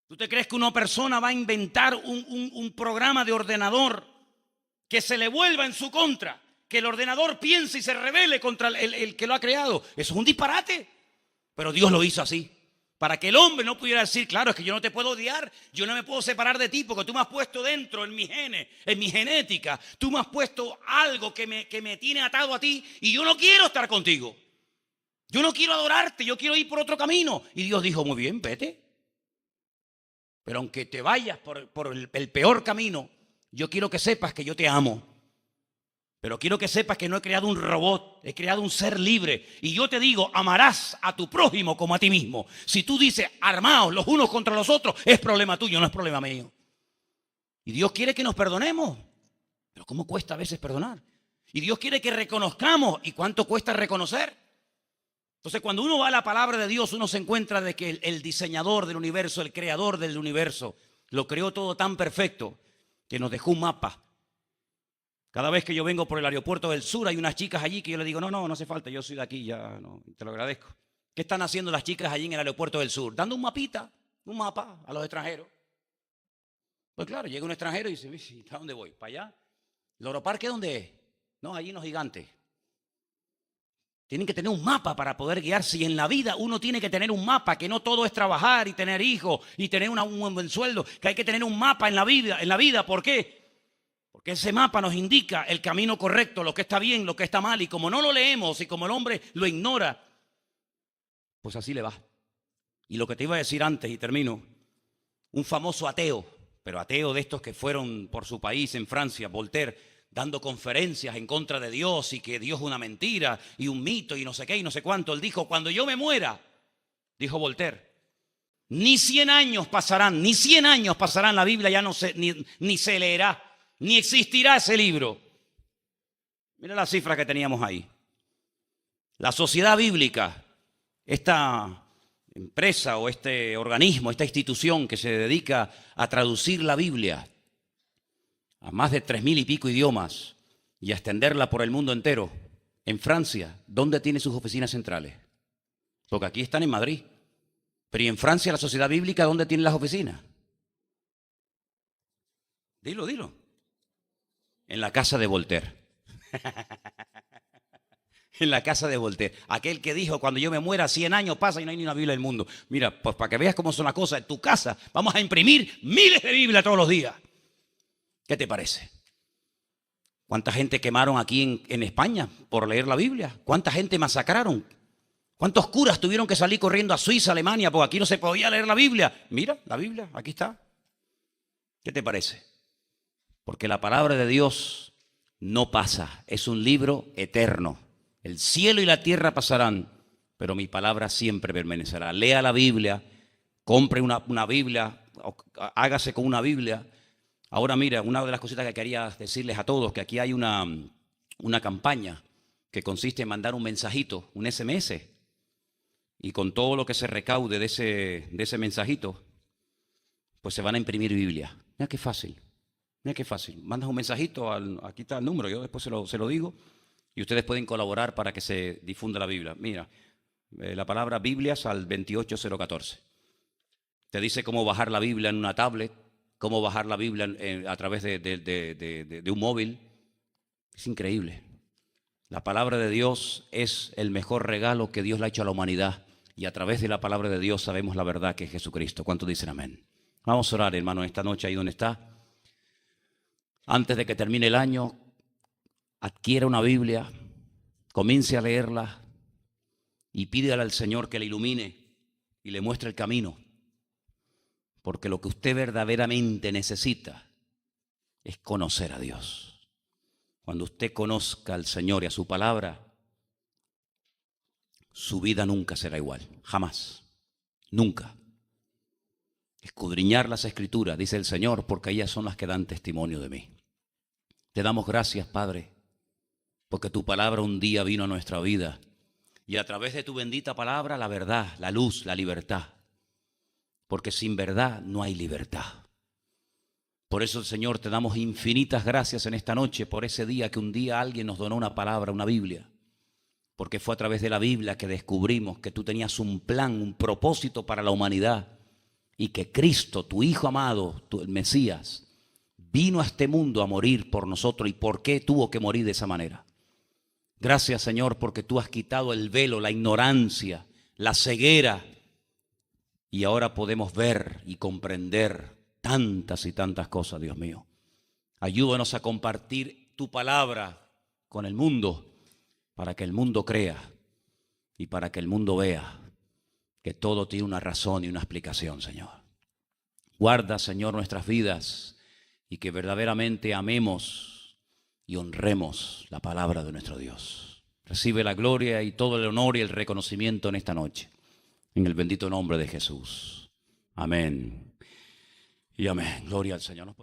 ¿Tú te crees que una persona va a inventar un programa de ordenador que se le vuelva en su contra? Que el ordenador piense y se rebele contra el que lo ha creado. Eso es un disparate. Pero Dios lo hizo así. Para que el hombre no pudiera decir, claro, es que yo no te puedo odiar, yo no me puedo separar de ti porque tú me has puesto dentro en mi genes, en mi genética. Tú me has puesto algo que me tiene atado a ti y yo no quiero estar contigo. Yo no quiero adorarte, yo quiero ir por otro camino. Y Dios dijo, muy bien, vete. Pero aunque te vayas por el peor camino, yo quiero que sepas que yo te amo. Pero quiero que sepas que no he creado un robot, he creado un ser libre. Y yo te digo, amarás a tu prójimo como a ti mismo. Si tú dices, armaos los unos contra los otros, es problema tuyo, no es problema mío. Y Dios quiere que nos perdonemos. Pero ¿cómo cuesta a veces perdonar? Y Dios quiere que reconozcamos. ¿Y cuánto cuesta reconocer? Entonces, cuando uno va a la palabra de Dios, uno se encuentra de que el diseñador del universo, el creador del universo, lo creó todo tan perfecto que nos dejó un mapa. Cada vez que yo vengo por el aeropuerto del sur, hay unas chicas allí que yo le digo, no hace falta, yo soy de aquí, ya, no, te lo agradezco. ¿Qué están haciendo las chicas allí en el aeropuerto del sur? Dando un mapa a los extranjeros. Pues claro, llega un extranjero y dice, ¿a dónde voy? ¿Para allá? ¿El Oroparque dónde es? No, allí en los gigantes. Tienen que tener un mapa para poder guiarse. Y en la vida uno tiene que tener un mapa, que no todo es trabajar y tener hijos y tener un buen sueldo, que hay que tener un mapa en la vida. ¿Por qué? Porque Porque ese mapa nos indica el camino correcto, lo que está bien, lo que está mal. Y como no lo leemos y como el hombre lo ignora, pues así le va. Y lo que te iba a decir antes, y termino, un famoso ateo, pero ateo de estos que fueron por su país en Francia, Voltaire, dando conferencias en contra de Dios y que Dios es una mentira y un mito y no sé qué y no sé cuánto. Él dijo, cuando yo me muera, dijo Voltaire, ni 100 años pasarán, la Biblia ya no se, ni se leerá, ni existirá ese libro. Mira la cifra que teníamos ahí. La Sociedad Bíblica, esta empresa o este organismo, esta institución que se dedica a traducir la Biblia a más de 3.000 y pico idiomas y a extenderla por el mundo entero, en Francia, ¿dónde tiene sus oficinas centrales? Porque aquí están en Madrid. Pero ¿y en Francia la Sociedad Bíblica dónde tiene las oficinas? Dilo. En la casa de Voltaire. En la casa de Voltaire. Aquel que dijo, cuando yo me muera, 100 años pasa y no hay ni una Biblia en el mundo. Mira, pues para que veas cómo son las cosas, en tu casa vamos a imprimir miles de Biblias todos los días. ¿Qué te parece? ¿Cuánta gente quemaron aquí en España por leer la Biblia? ¿Cuánta gente masacraron? ¿Cuántos curas tuvieron que salir corriendo a Suiza, Alemania, porque aquí no se podía leer la Biblia? Mira, la Biblia, aquí está. ¿Qué te parece? Porque la palabra de Dios no pasa, es un libro eterno. El cielo y la tierra pasarán, pero mi palabra siempre permanecerá. Lea la Biblia, compre una Biblia, hágase con una Biblia. Ahora mira, una de las cositas que quería decirles a todos, que aquí hay una campaña que consiste en mandar un mensajito, un SMS, y con todo lo que se recaude de ese mensajito, pues se van a imprimir Biblia. Mira qué fácil, Mandas un mensajito, aquí está el número, yo después se lo digo, y ustedes pueden colaborar para que se difunda la Biblia. Mira, la palabra Biblias al 28014. Te dice cómo bajar la Biblia en una tablet, cómo bajar la Biblia a través de un móvil. Es increíble. La palabra de Dios es el mejor regalo que Dios le ha hecho a la humanidad. Y a través de la palabra de Dios sabemos la verdad que es Jesucristo. ¿Cuántos dicen amén? Vamos a orar, hermano, esta noche ahí donde está. Antes de que termine el año, adquiera una Biblia, comience a leerla y pídale al Señor que le ilumine y le muestre el camino. Porque lo que usted verdaderamente necesita es conocer a Dios. Cuando usted conozca al Señor y a su palabra, su vida nunca será igual, jamás, nunca. Escudriñar las Escrituras, dice el Señor, porque ellas son las que dan testimonio de mí. Te damos gracias, Padre, porque tu palabra un día vino a nuestra vida y a través de tu bendita palabra la verdad, la luz, la libertad. Porque sin verdad no hay libertad. Por eso, Señor, te damos infinitas gracias en esta noche por ese día que un día alguien nos donó una palabra, una Biblia. Porque fue a través de la Biblia que descubrimos que tú tenías un plan, un propósito para la humanidad y que Cristo, tu Hijo amado, el Mesías, vino a este mundo a morir por nosotros. ¿Y por qué tuvo que morir de esa manera? Gracias, Señor, porque tú has quitado el velo, la ignorancia, la ceguera. Y ahora podemos ver y comprender tantas y tantas cosas, Dios mío. Ayúdanos a compartir tu palabra con el mundo para que el mundo crea y para que el mundo vea que todo tiene una razón y una explicación, Señor. Guarda, Señor, nuestras vidas y que verdaderamente amemos y honremos la palabra de nuestro Dios. Recibe la gloria y todo el honor y el reconocimiento en esta noche. En el bendito nombre de Jesús. Amén. Y amén. Gloria al Señor.